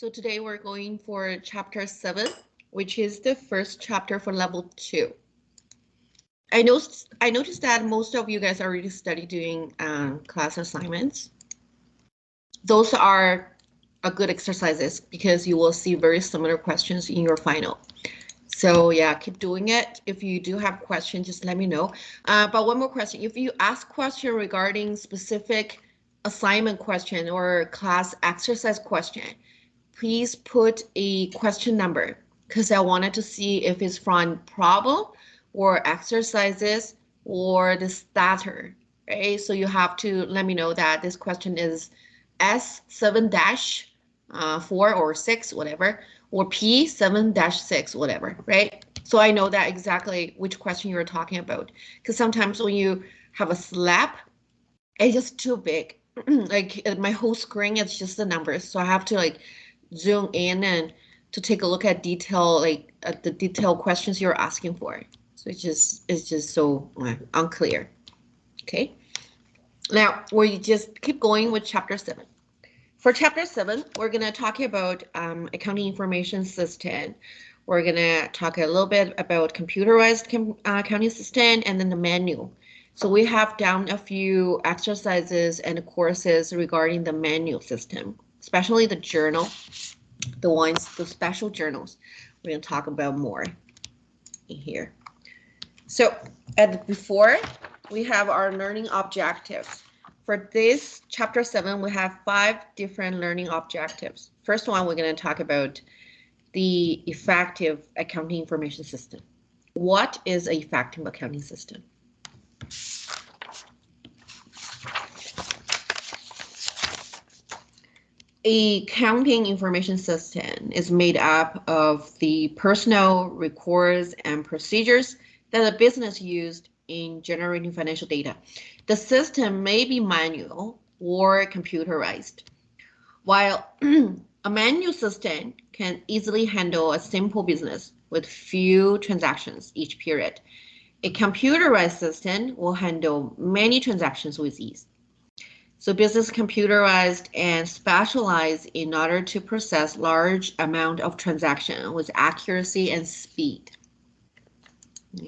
So today we're going for chapter 7, which is the first chapter for level 2. I noticed that most of you guys already studied doing class assignments. Those are a good exercises because you will see very similar questions in your final. So yeah, keep doing it. If you do have questions, just let me know. But one more question, if you ask question regarding specific assignment question or class exercise question, please put a question number because I wanted to see if it's from problem or exercises or the starter, right? So you have to let me know that this question is S7-4 or 6, whatever, or P7-6, whatever, right? So I know that exactly which question you're talking about. Because sometimes when you have a slap, it's just too big. Like my whole screen is just the numbers. So I have to like zoom in and to take a look at detail, like at the detailed questions you're asking for. So it's just so unclear. Okay. Now we just keep going with chapter 7. For chapter 7, we're going to talk about accounting information system. We're going to talk a little bit about computerized accounting system and then the manual. So we have down a few exercises and courses regarding the manual system, especially the journal, the special journals. We're going to talk about more in here. So before we have our learning objectives. For this chapter 7, we have 5 different learning objectives. First one, we're going to talk about the effective accounting information system. What is an effective accounting system? A accounting information system is made up of the personnel, records, and procedures that a business used in generating financial data. The system may be manual or computerized. While a manual system can easily handle a simple business with few transactions each period, a computerized system will handle many transactions with ease. So business computerized and specialized in order to process large amount of transaction with accuracy and speed.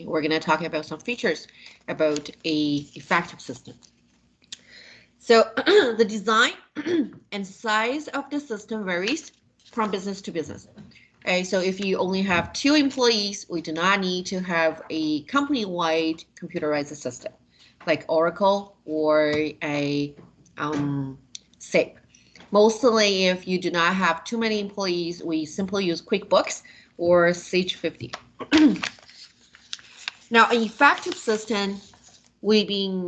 We're going to talk about some features about a effective system. So the design and size of the system varies from business to business. Okay, so if you only have 2 employees, we do not need to have a company-wide computerized system like Oracle or a SAP. Mostly if you do not have too many employees, we simply use QuickBooks or Sage 50. Now, an effective system, we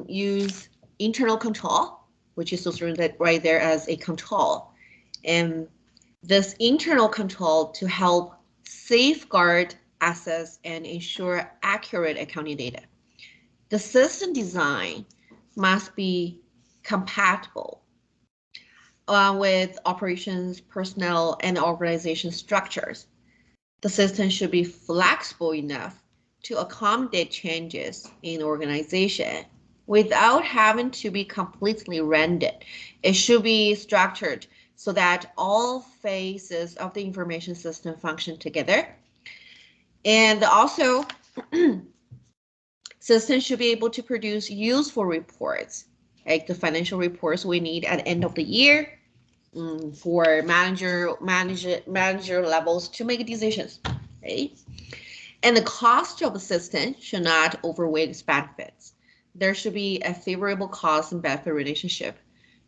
use internal control, which is also right there as a control. And this internal control to help safeguard assets and ensure accurate accounting data. The system design must be compatible with operations, personnel, and organization structures. The system should be flexible enough to accommodate changes in organization without having to be completely rendered. It should be structured so that all phases of the information system function together. And also, system should be able to produce useful reports, like the financial reports we need at the end of the year for manager levels to make decisions, right? And the cost of the system should not overweigh its benefits. There should be a favorable cost and benefit relationship.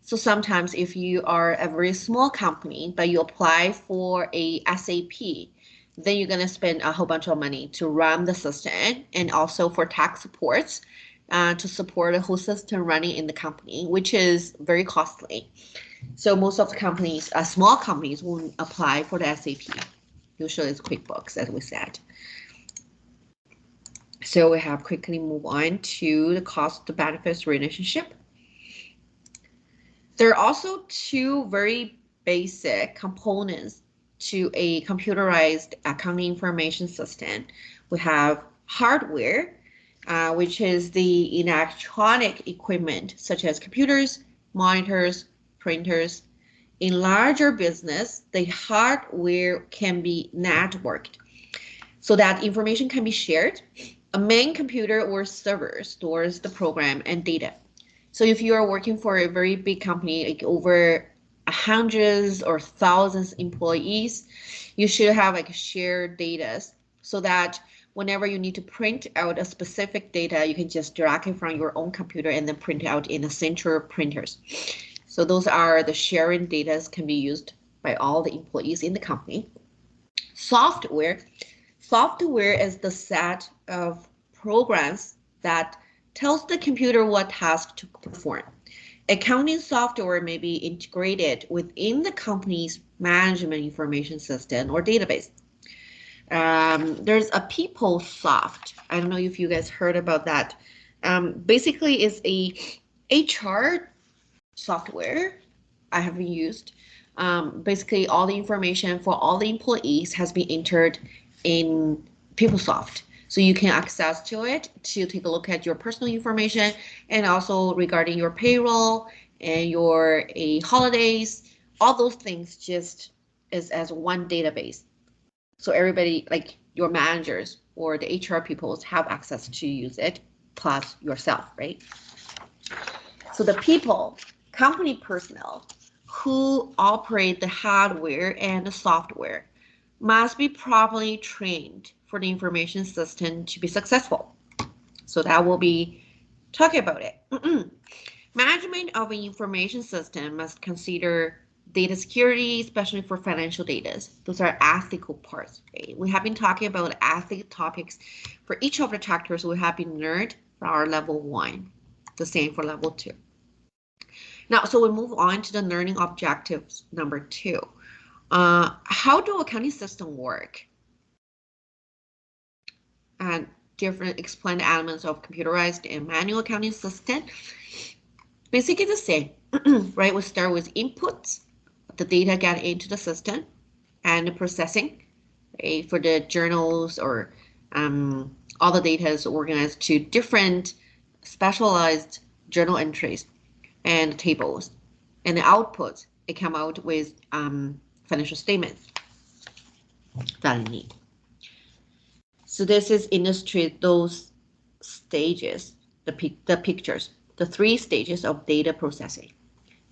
So sometimes if you are a very small company, but you apply for a SAP, then you're going to spend a whole bunch of money to run the system and also for tax supports to support the whole system running in the company, which is very costly. So most of the companies, small companies, won't apply for the SAP. Usually it's QuickBooks, as we said. So we have quickly move on to the cost to benefits relationship. There are also 2 very basic components to a computerized accounting information system. We have hardware, which is the electronic equipment such as computers, monitors, printers, In larger business, the hardware can be networked so that information can be shared. A main computer or server stores the program and data. So if you are working for a very big company, like over hundreds or thousands employees, you should have like shared data so that whenever you need to print out a specific data, you can just drag it from your own computer and then print it out in a central printers. So those are the sharing data can be used by all the employees in the company. Software is the set of programs that tells the computer what task to perform. Accounting software may be integrated within the company's management information system or database. There's a PeopleSoft. I don't know if you guys heard about that. Basically, it's a HR software I haven't used. Basically, all the information for all the employees has been entered in PeopleSoft. So you can access to it to take a look at your personal information and also regarding your payroll and your holidays, all those things just is as one database. So everybody, like your managers or the HR people, have access to use it, plus yourself, right? So the people, company personnel who operate the hardware and the software must be properly trained for the information system to be successful. So that will be talking about it. Management of an information system must consider data security, especially for financial data. Those are ethical parts. Okay? We have been talking about ethical topics for each of the chapters. We have been learned for our level 1, the same for level 2. Now, so we move on to the learning objectives number 2. How do accounting system work? And different explain elements of computerized and manual accounting system. Basically the same, right? We start with inputs, the data get into the system, and the processing, right? For the journals or all the data is organized to different specialized journal entries and tables, and the output, it come out with financial statements that I need. So this is illustrate those stages, the pictures, the 3 stages of data processing.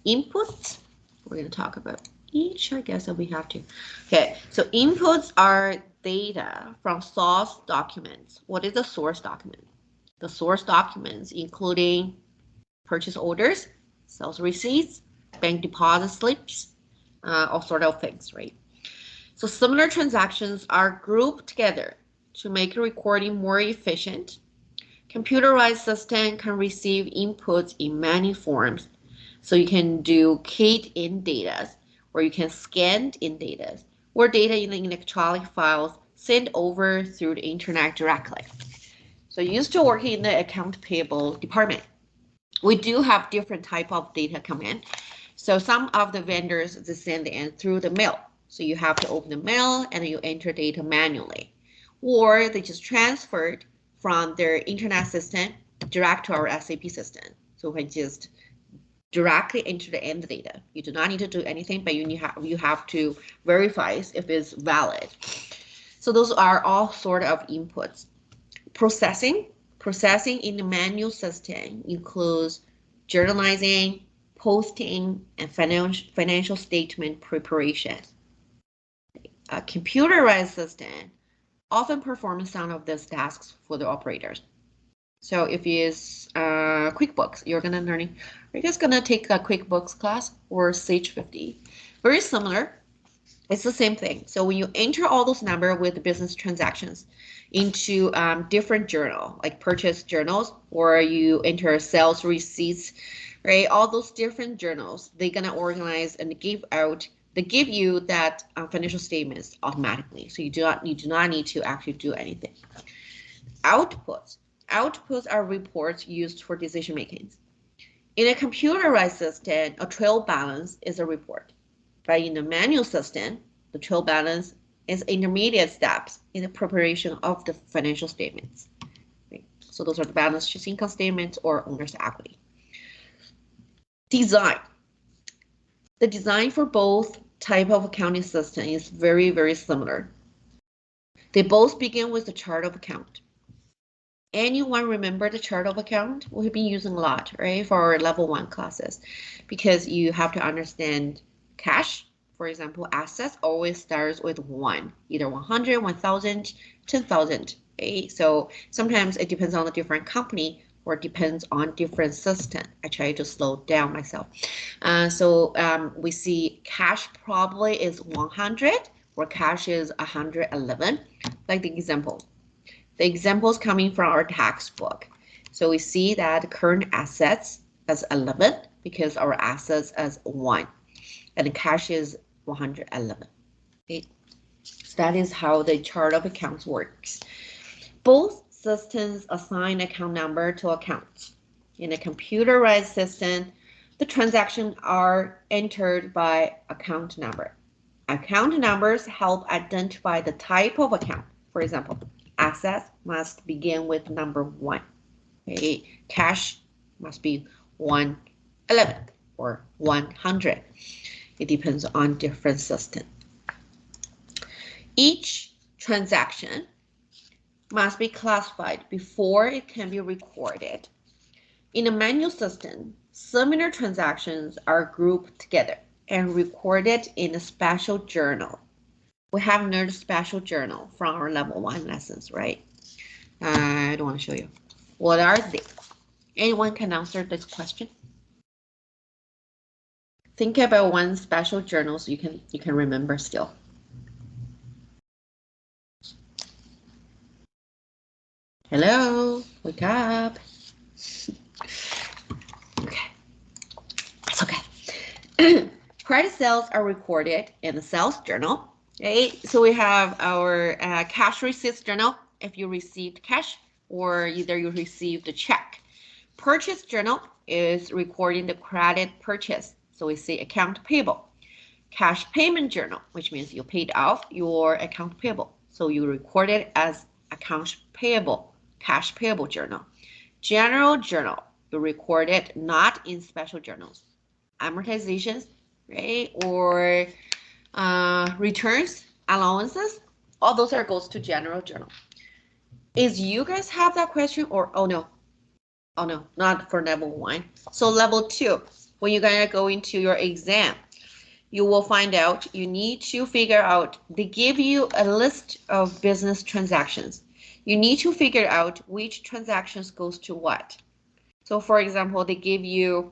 Inputs, we're going to talk about each, I guess, that we have to. Okay, so inputs are data from source documents. What is a source document? The source documents including purchase orders, sales receipts, bank deposit slips, all sort of things, right? So similar transactions are grouped together to make recording more efficient. Computerized system can receive inputs in many forms. So you can do keyed in data, or you can scan in data, or data in the electronic files sent over through the internet directly. So used to working in the account payable department, we do have different type of data come in. So some of the vendors, they send in through the mail. So you have to open the mail and you enter data manually. Or they just transferred from their internet system direct to our SAP system. So we can just directly enter the end data. You do not need to do anything, but you have to verify if it's valid. So those are all sort of inputs. Processing in the manual system includes journalizing, posting, and financial statement preparation. A computerized system often performs some of these tasks for the operators. So if it's QuickBooks, you're just gonna take a QuickBooks class or Sage 50. Very similar. It's the same thing. So when you enter all those numbers with business transactions into different journal, like purchase journals, or you enter sales receipts, right? All those different journals, they're gonna organize and give you that financial statements automatically. So you do not need to actually do anything. Outputs are reports used for decision making. In a computerized system, a trial balance is a report. But in the manual system, the trial balance is intermediate steps in the preparation of the financial statements. Right? So those are the balance sheet, income statements, or owner's equity. Design. The design for both type of accounting system is very, very similar. They both begin with the chart of account. Anyone remember the chart of account? We've been using a lot, right, for our level 1 classes, because you have to understand cash. For example, assets always starts with 1, either 100, 1,000, 10,000. Okay? So sometimes it depends on the different company or depends on different system. I try to slow down myself. We see cash probably is 100, or cash is 111, like the example. The examples coming from our textbook. So we see that current assets as 11 because our assets as 1 and the cash is 111. Okay. So that is how the chart of accounts works. Both systems assign account number to accounts. In a computerized system, the transactions are entered by account number. Account numbers help identify the type of account. For example, assets must begin with number 1. Okay. Cash must be 111 or 100. It depends on different system. Each transaction must be classified before it can be recorded. In a manual system, similar transactions are grouped together and recorded in a special journal. We have another special journal from our level 1 lessons, right? I don't want to show you. What are they? Anyone can answer this question? Think about one special journal so you can remember still. Hello, wake up. Okay, it's okay. Credit sales are recorded in the sales journal. Okay, so we have our cash receipts journal if you received cash or either you received a check. Purchase journal is recording the credit purchase. So we say account payable. Cash payment journal, which means you paid off your account payable. So you record it as account payable, cash payable journal. General journal, you record it not in special journals. Amortizations, right? Or returns, allowances, all those are goes to general journal. Is you guys have that question or oh no, not for level 1. So level 2, when you're gonna go into your exam, you will find out you need to figure out, they give you a list of business transactions. You need to figure out which transactions goes to what. So for example, they give you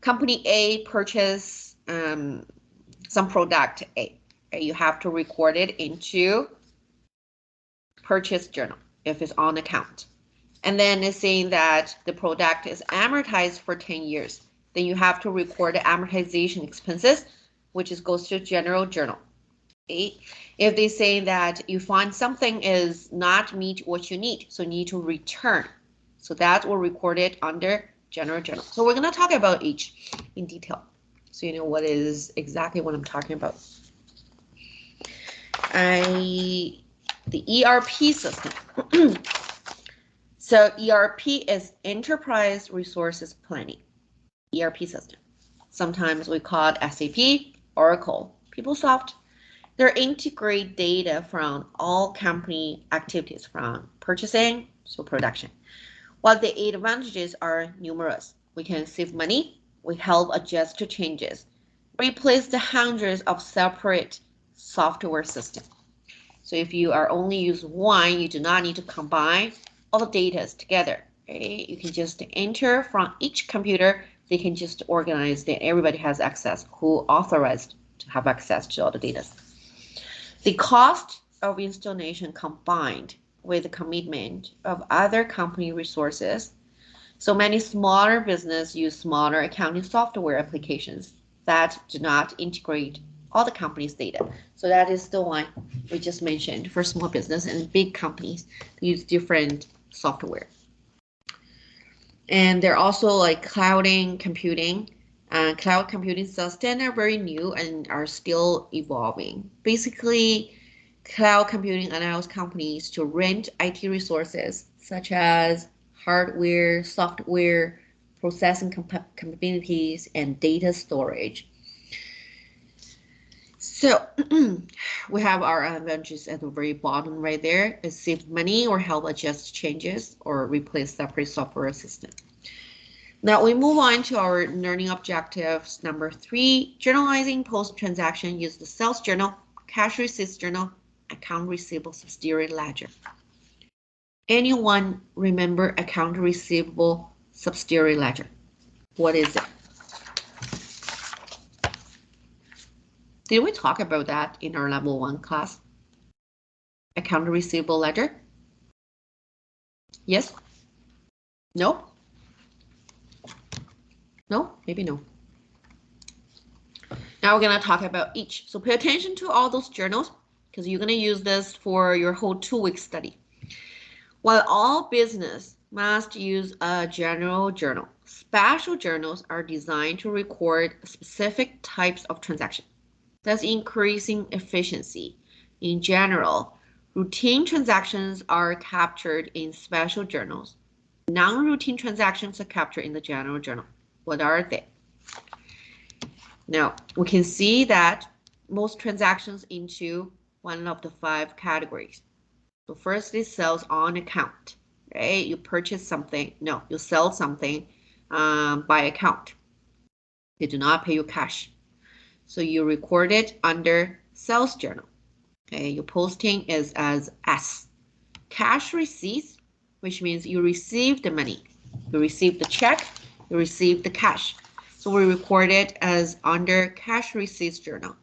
company A purchase some product A. You have to record it into purchase journal if it's on account. And then it's saying that the product is amortized for 10 years. Then you have to record the amortization expenses, which goes to general journal. Okay. If they say that you find something is not meet what you need, so you need to return. So that will record it under general journal. So we're going to talk about each in detail, so you know what is exactly what I'm talking about. The ERP system. So ERP is Enterprise Resources Planning. ERP system. Sometimes we call it SAP, Oracle, PeopleSoft. They integrate data from all company activities from purchasing to production. While the advantages are numerous, we can save money, we help adjust to changes, replace the hundreds of separate software systems. So if you are only use one, you do not need to combine all the data together. Okay? You can just enter from each computer. They can just organize that everybody has access who authorized to have access to all the data. The cost of installation combined with the commitment of other company resources. So many smaller businesses use smaller accounting software applications that do not integrate all the company's data. So that is the one we just mentioned for small business and big companies use different software. And they're also like cloud computing systems are very new and are still evolving. Basically, cloud computing allows companies to rent IT resources such as hardware, software, processing capabilities, and data storage. So we have our advantages at the very bottom right there. Is save money or help adjust changes or replace separate software assistant. Now we move on to our learning objectives. Number 3, journalizing post-transaction. Use the sales journal, cash receipts journal, account receivable subsidiary ledger. Anyone remember account receivable subsidiary ledger? What is it? Did we talk about that in our level 1 class? Account receivable ledger? Yes? No? No? Maybe no. Now we're going to talk about each. So pay attention to all those journals because you're going to use this for your whole 2-week study. While all business must use a general journal, special journals are designed to record specific types of transactions, thus increasing efficiency. In general, routine transactions are captured in special journals. Non-routine transactions are captured in the general journal. What are they? Now, we can see that most transactions into one of the 5 categories. So first is sales on account, right? You purchase something, no, you sell something by account. They do not pay you cash. So you record it under sales journal. Okay, your posting is as S. Cash receipts, which means you receive the money. You receive the check, you receive the cash. So we record it as under cash receipts journal.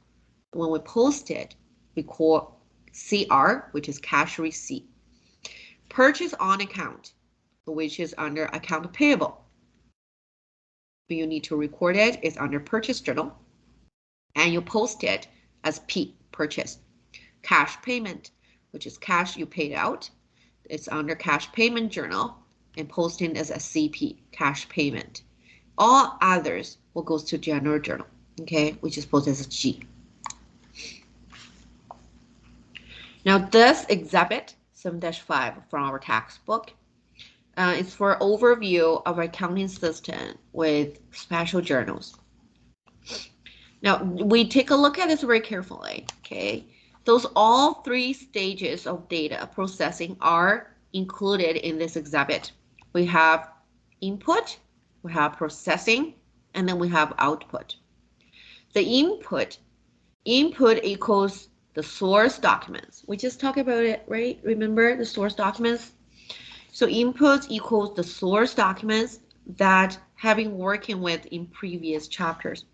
When we post it, we call CR, which is cash receipt. Purchase on account, which is under account payable. You need to record it, it's under purchase journal. And you post it as P, purchase. Cash payment, which is cash you paid out. It's under cash payment journal and posting as a CP, cash payment. All others will go to general journal, okay, which is posted as a G. Now this exhibit 7-5 from our textbook is for overview of accounting system with special journals. Now we take a look at this very carefully, okay? Those all 3 stages of data processing are included in this exhibit. We have input, we have processing, and then we have output. The input equals the source documents. We just talked about it, right? Remember the source documents? So input equals the source documents that having working with in previous chapters.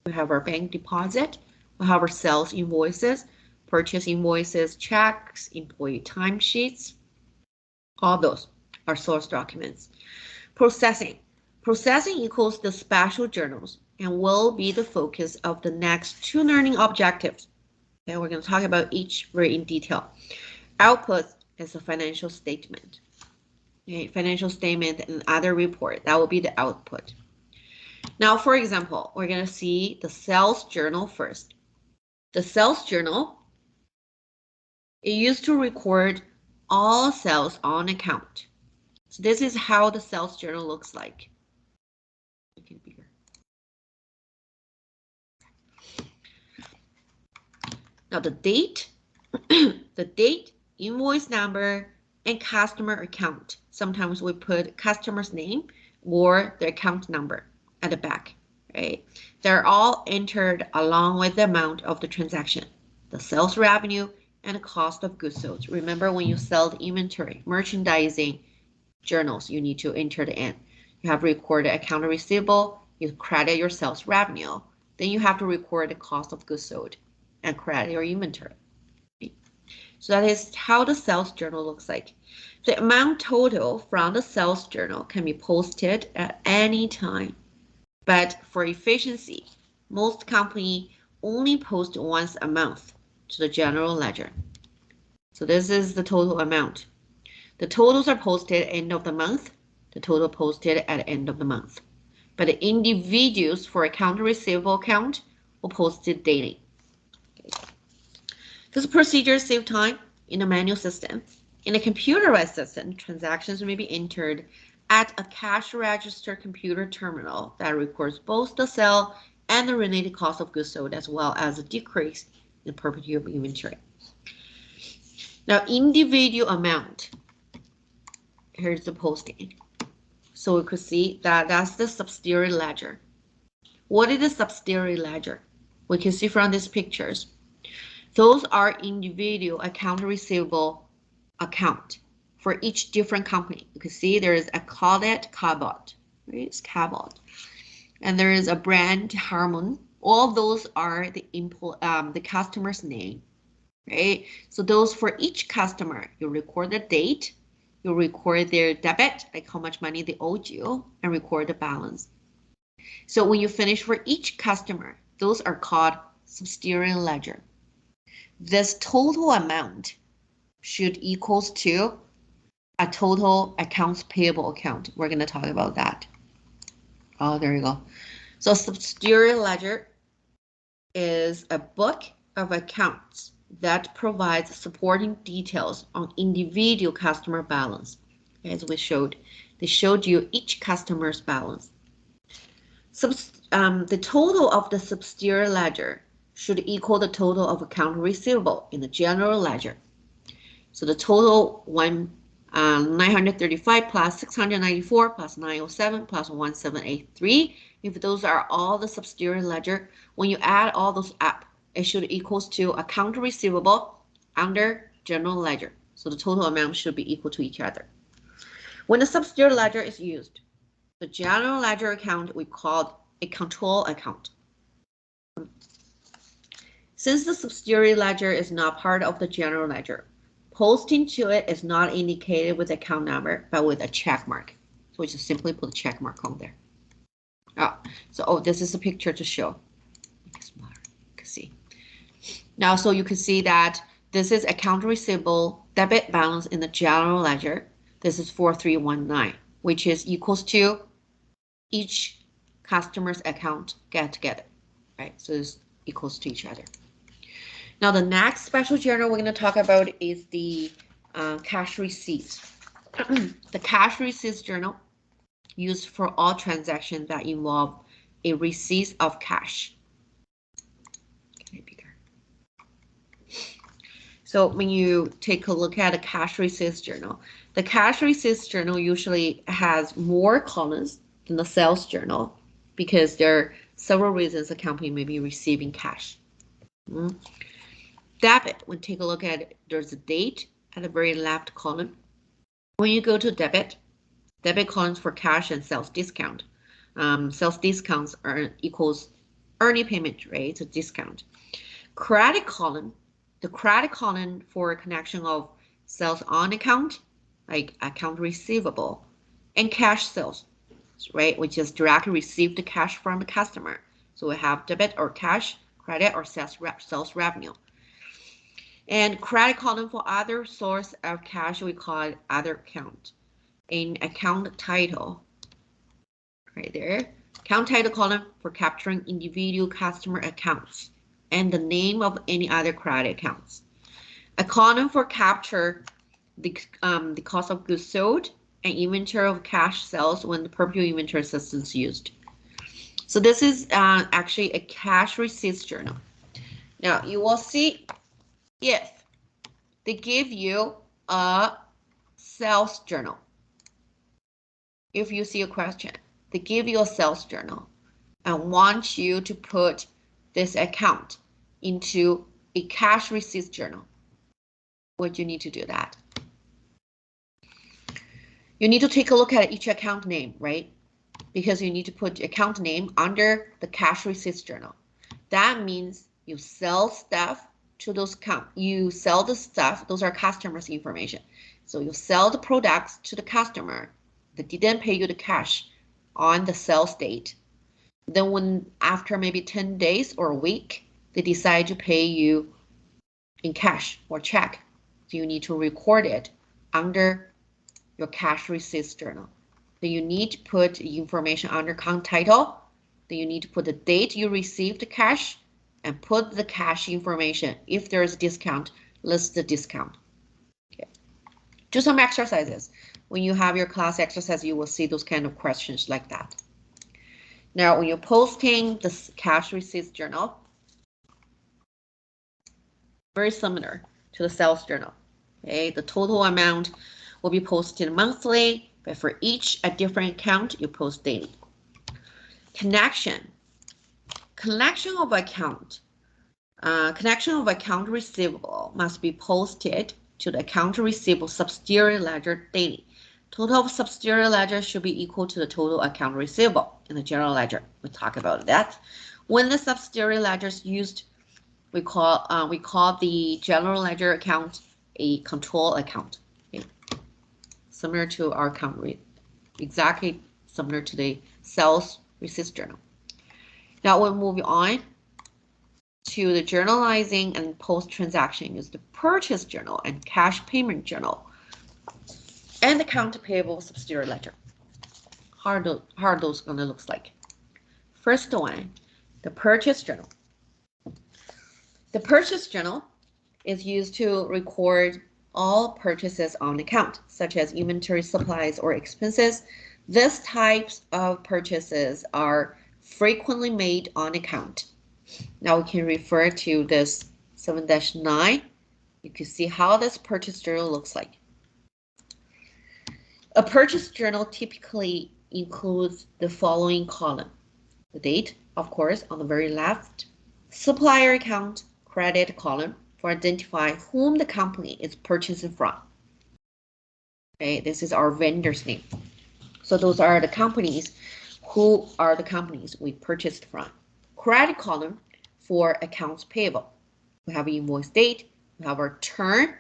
We have our bank deposit, we have our sales invoices, purchase invoices, checks, employee timesheets. All those are source documents. Processing equals the special journals and will be the focus of the next 2 learning objectives. Okay, we're going to talk about each very in detail. Output is a financial statement. Okay, financial statement and other report, that will be the output. Now, for example, we're going to see the sales journal first. The sales journal, it used to record all sales on account. So this is how the sales journal looks like. Make it bigger. Now the date, invoice number, and customer account. Sometimes we put customer's name or the account number at the back, right? They're all entered along with the amount of the transaction, the sales revenue, and the cost of goods sold. Remember when you sell the inventory, merchandising journals, you need to enter the end. You have recorded account receivable, you credit your sales revenue, then you have to record the cost of goods sold and credit your inventory. So that is how the sales journal looks like. The amount total from the sales journal can be posted at any time. But for efficiency, most companies only post once a month to the general ledger. So this is the total amount. The totals are posted at the end of the month, the total posted at the end of the month. But the individuals for account receivable account will post it daily. This procedure saves time in a manual system. In a computerized system, transactions may be entered at a cash register computer terminal that records both the sale and the related cost of goods sold, as well as a decrease in perpetual inventory. Now, individual amount. Here's the posting. So we could see that that's the subsidiary ledger. What is the subsidiary ledger? We can see from these pictures. Those are individual account receivable account for each different company. You can see there is a Claudette Cabot, right? It's Cabot. And there is a brand Harmon. All of those are the customer's name, right? So those for each customer, you record the date, you record their debit, like how much money they owed you, and record the balance. So when you finish for each customer, those are called subsidiary ledger. This total amount should equals to a total accounts payable account. We're going to talk about that. Oh, there you go. So subsidiary ledger is a book of accounts that provides supporting details on individual customer balance. As we showed, they showed you each customer's balance. The total of the subsidiary ledger should equal the total of account receivable in the general ledger. So the total 935 plus 694 plus 907 plus 1783. If those are all the subsidiary ledger, when you add all those up, it should equals to account receivable under general ledger. So the total amount should be equal to each other. When the subsidiary ledger is used, the general ledger account we call a control account. Since the subsidiary ledger is not part of the general ledger, posting to it is not indicated with account number, but with a check mark. So we just simply put a check mark on there. This is a picture to show. You can see. Now, so you can see that this is account receivable debit balance in the general ledger. This is 4319, which is equals to each customer's account get together, right? So it's equals to each other. Now, the next special journal we're going to talk about is the cash receipts. The cash receipts journal used for all transactions that involve a receipt of cash. So when you take a look at a cash receipts journal, the cash receipts journal usually has more columns than the sales journal because there are several reasons a company may be receiving cash. Debit, when you take a look at it, there's a date at the very left column. When you go to debit columns for cash and sales discount. Sales discounts equals earning payment rate, so discount. Credit column, the credit column for a connection of sales on account, like account receivable, and cash sales, right, which is directly received the cash from the customer. So we have debit or cash, credit or sales revenue. And credit column for other source of cash, we call it other account. In account title, right there, account title column for capturing individual customer accounts and the name of any other credit accounts. A column for capture the cost of goods sold and inventory of cash sales when the perpetual inventory system is used. So this is actually a cash receipts journal. Now you will see if they give you a sales journal. If you see a question, they give you a sales journal and want you to put this account into a cash receipts journal. What you need to do that? You need to take a look at each account name, right? Because you need to put account name under the cash receipts journal. That means you sell stuff to those accounts. You sell the stuff, those are customers' information. So you sell the products to the customer that didn't pay you the cash on the sales date. Then when after maybe 10 days or a week, they decide to pay you in cash or check. So you need to record it under your cash receipts journal. So you need to put information under account title. Then you need to put the date you received the cash and put the cash information. If there's a discount, list the discount. Okay. Do some exercises. When you have your class exercise, you will see those kind of questions like that. Now, when you're posting the cash receipts journal, very similar to the sales journal. Okay, the total amount will be posted monthly, but for each a different account, you post daily. Connection of account. Connection of account receivable must be posted to the account receivable subsidiary ledger daily. Total of subsidiary ledger should be equal to the total account receivable in the general ledger. We talk about that. When the subsidiary ledger is used, we call the general ledger account a control account. Okay. Similar to our account rate, exactly similar to the sales receipts journal. Now we're moving on to the journalizing and post-transaction is the purchase journal and cash payment journal and account payable subsidiary ledger. How are those going to look like? First one, the purchase journal. The purchase journal is used to record all purchases on account, such as inventory, supplies, or expenses. These types of purchases are frequently made on account. Now we can refer to this 7-9. You can see how this purchase journal looks like. A purchase journal typically includes the following column. The date, of course, on the very left. Supplier account, credit column for identify whom the company is purchasing from. Okay, this is our vendor's name. So those are the companies. Who are the companies we purchased from? Credit column for accounts payable. We have invoice date, we have our turn.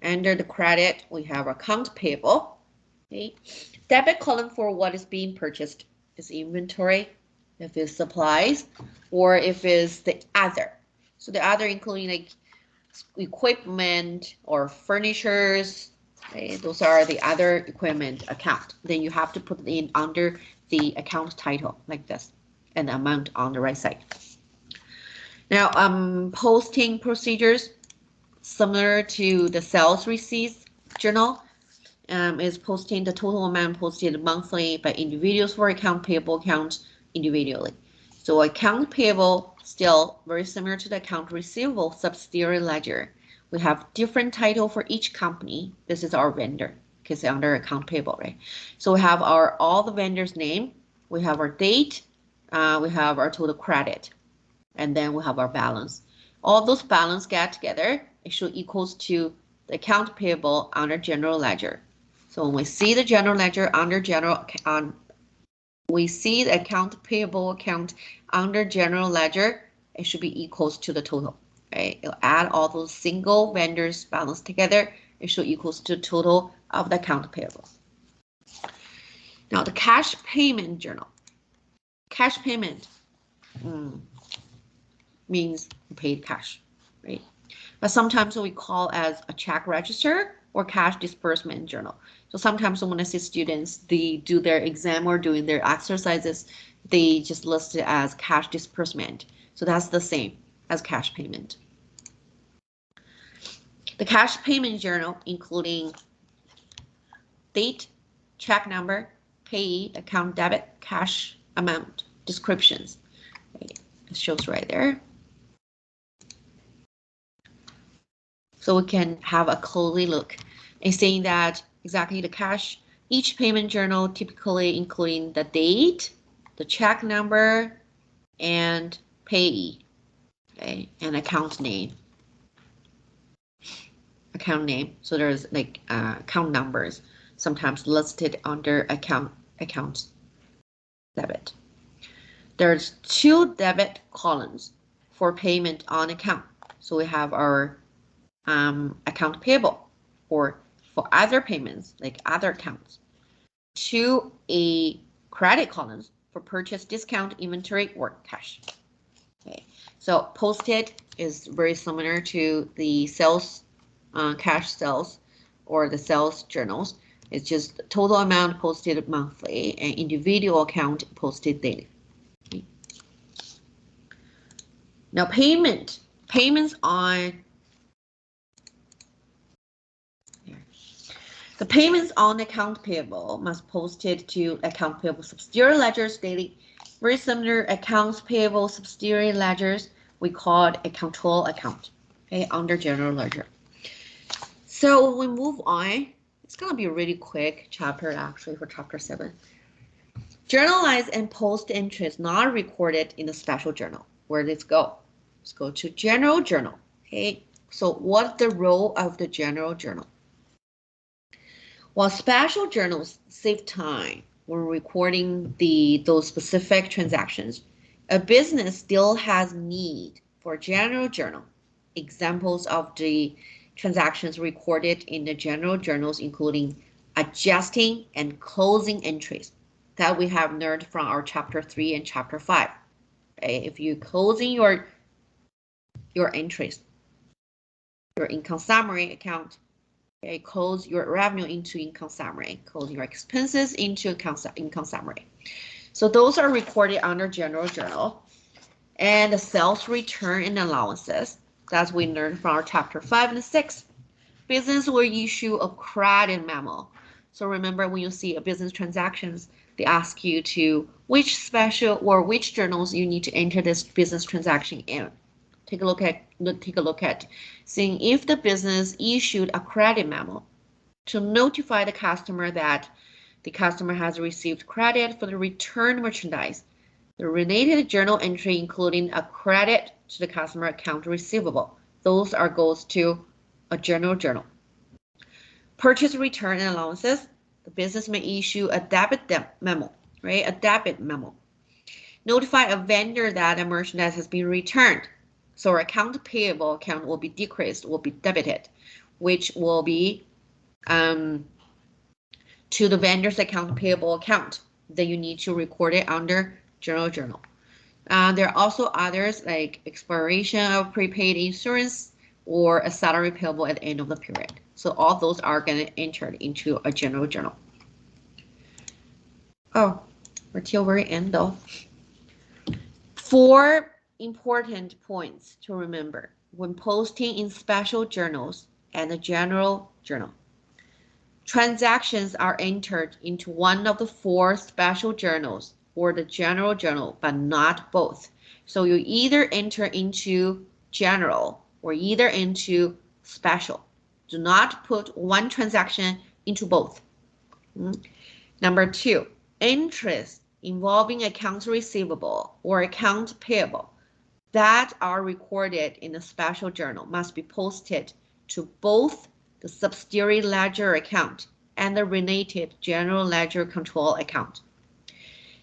Under the credit, we have account payable. Okay. Debit column for what is being purchased is inventory, if it's supplies, or if it's the other. So the other including like equipment or furnitures. Okay, those are the other equipment account. Then you have to put it in under the account title like this and the amount on the right side. Now, posting procedures similar to the sales receipts journal is posting the total amount posted monthly by individuals for account payable accounts individually. So account payable still very similar to the account receivable subsidiary ledger. We have different title for each company. This is our vendor because under account payable, right? So we have all the vendors' name. We have our date. We have our total credit, and then we have our balance. All those balance get together. It should equals to the account payable under general ledger. So when we see the general ledger under general we see the account payable account under general ledger, it should be equals to the total. Right? It'll add all those single vendors balance together. It should equals to the total of the account payable. Now the cash payment journal. Cash payment means paid cash, right? But sometimes we call as a check register or cash disbursement journal. So sometimes when I see students, they do their exam or doing their exercises, they just list it as cash disbursement. So that's the same as cash payment. The cash payment journal, including date, check number, payee, account debit, cash amount, descriptions. It shows right there. So we can have a closely look and saying that exactly the cash, each payment journal typically including the date, the check number, and payee, okay, and account name. Account name. So there's like account numbers, sometimes listed under account debit. There's 2 debit columns for payment on account. So we have our account payable or for other payments like other accounts. 2 a credit columns for purchase, discount, inventory, or cash. Okay, so posted is very similar to the sales, cash sales or the sales journals. It's just total amount posted monthly and individual account posted daily. Okay. Now payments on the payments on account payable must posted to account payable subsidiary ledgers daily. Very similar accounts payable subsidiary ledgers we called a control account. okay, under general ledger. So we move on. It's gonna be a really quick chapter actually for chapter 7. Journalize and post entries not recorded in the special journal. Where does it go? Let's go to general journal. Okay, so what's the role of the general journal? While special journals save time when recording those specific transactions, a business still has need for general journal. Examples of the transactions recorded in the general journals including adjusting and closing entries that we have learned from our chapter 3 and chapter 5. Okay, if you're closing your entries, your income summary account, okay, close your revenue into income summary, close your expenses into income summary. So those are recorded under general journal. And the sales return and allowances, that we learned from our chapter 5 and 6. Business will issue a credit memo. So remember when you see a business transactions, they ask you to which special or which journals you need to enter this business transaction in. Take a look at seeing if the business issued a credit memo to notify the customer that the customer has received credit for the returned merchandise. The related journal entry including a credit to the customer account receivable. Those are goes to a general journal. Purchase return and allowances. The business may issue a debit memo, right? A debit memo. Notify a vendor that a merchandise has been returned. So our account payable account will be decreased, will be debited, which will be to the vendor's account payable account. Then you need to record it under general journal. There are also others like expiration of prepaid insurance or a salary payable at the end of the period. So all those are going to enter into a general journal. Oh, we're till very end though. 4 important points to remember when posting in special journals and the general journal. Transactions are entered into one of the 4 special journals or the general journal, but not both. So you either enter into general or either into special. Do not put one transaction into both. Number 2, entries involving accounts receivable or account payable that are recorded in the special journal must be posted to both the subsidiary ledger account and the related general ledger control account.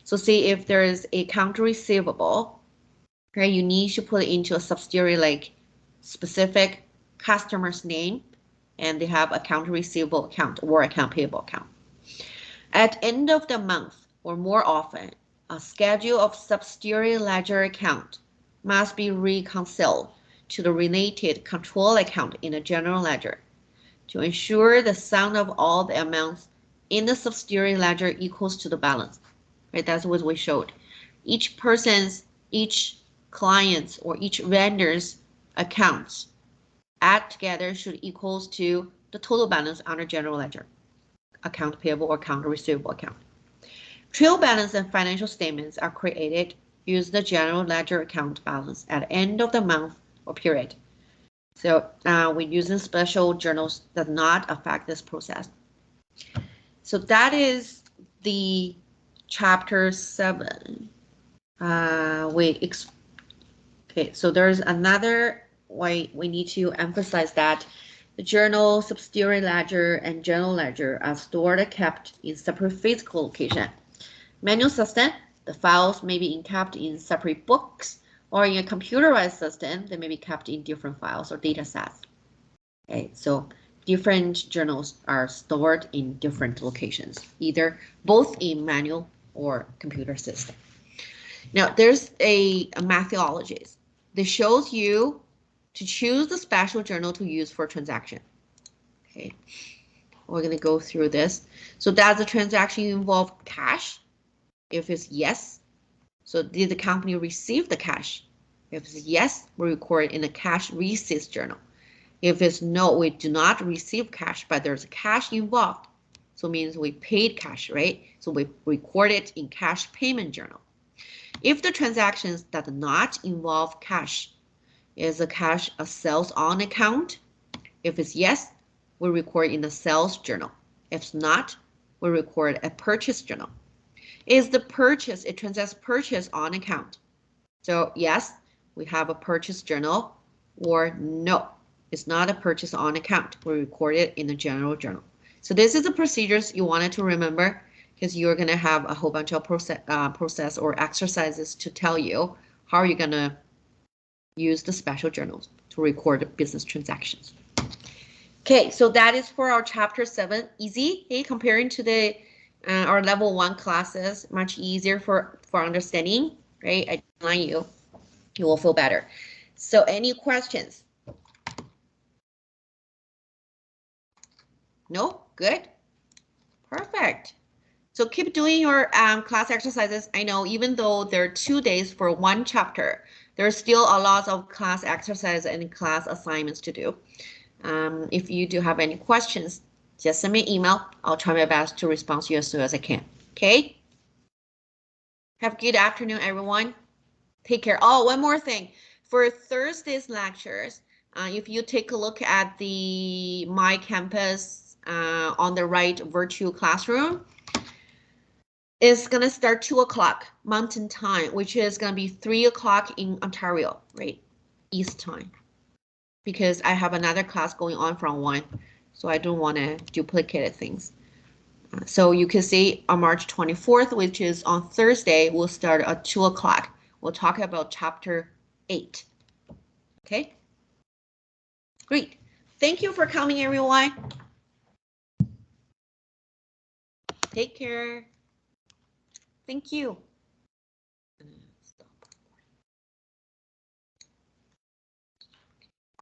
So see if there is a account receivable, okay, you need to put it into a subsidiary like specific customer's name and they have account receivable account or account payable account. At end of the month or more often, a schedule of subsidiary ledger account must be reconciled to the related control account in the general ledger to ensure the sum of all the amounts in the subsidiary ledger equals to the balance. Right, that's what we showed. Each person's, each client's, or each vendor's accounts add together should equals to the total balance under general ledger, account payable or account receivable account. Trail balance and financial statements are created using the general ledger account balance at the end of the month or period. So we're using special journals that not affect this process. So that is the chapter 7. Okay, so there's another way we need to emphasize that the journal, subsidiary ledger, and general ledger are stored and kept in separate physical location. Manual system, the files may be kept in separate books, or in a computerized system, they may be kept in different files or data sets. Okay, so different journals are stored in different locations, either both in manual or computer system. Now, there's a methodologies. This shows you to choose the special journal to use for transaction. Okay, we're going to go through this. So does the transaction involve cash? If it's yes, so did the company receive the cash? If it's yes, we record it in the cash receipts journal. If it's no, we do not receive cash, but there's cash involved. So it means we paid cash, right? So we record it in cash payment journal. If the transactions does not involve cash, Is the cash a sales on account? If it's yes, we record in the sales journal. If it's not, we record a purchase journal. Is the purchase, it transaction purchase on account? So yes, we have a purchase journal, or no, it's not a purchase on account. We record it in the general journal. So this is the procedures you wanted to remember, because you're going to have a whole bunch of process or exercises to tell you how you're going to use the special journals to record business transactions. Okay, so that is for our chapter 7. Easy, hey, comparing to the our level 1 classes, much easier for understanding, right? I tell you, you will feel better. So any questions? No? Good? Perfect. So keep doing your class exercises. I know even though there are 2 days for one chapter, there's still a lot of class exercises and class assignments to do. If you do have any questions, just send me an email. I'll try my best to respond to you as soon as I can. Okay? Have a good afternoon, everyone. Take care. Oh, one more thing. For Thursday's lectures, if you take a look at the My Campus on the right virtual classroom, it's going to start 2 o'clock Mountain Time, which is going to be 3 o'clock in Ontario, right? East time. Because I have another class going on from 1, so I don't want to duplicate things. So you can see on March 24th, which is on Thursday, we'll start at 2 o'clock. We'll talk about chapter 8. Okay? Great. Thank you for coming, everyone. Take care. Thank you.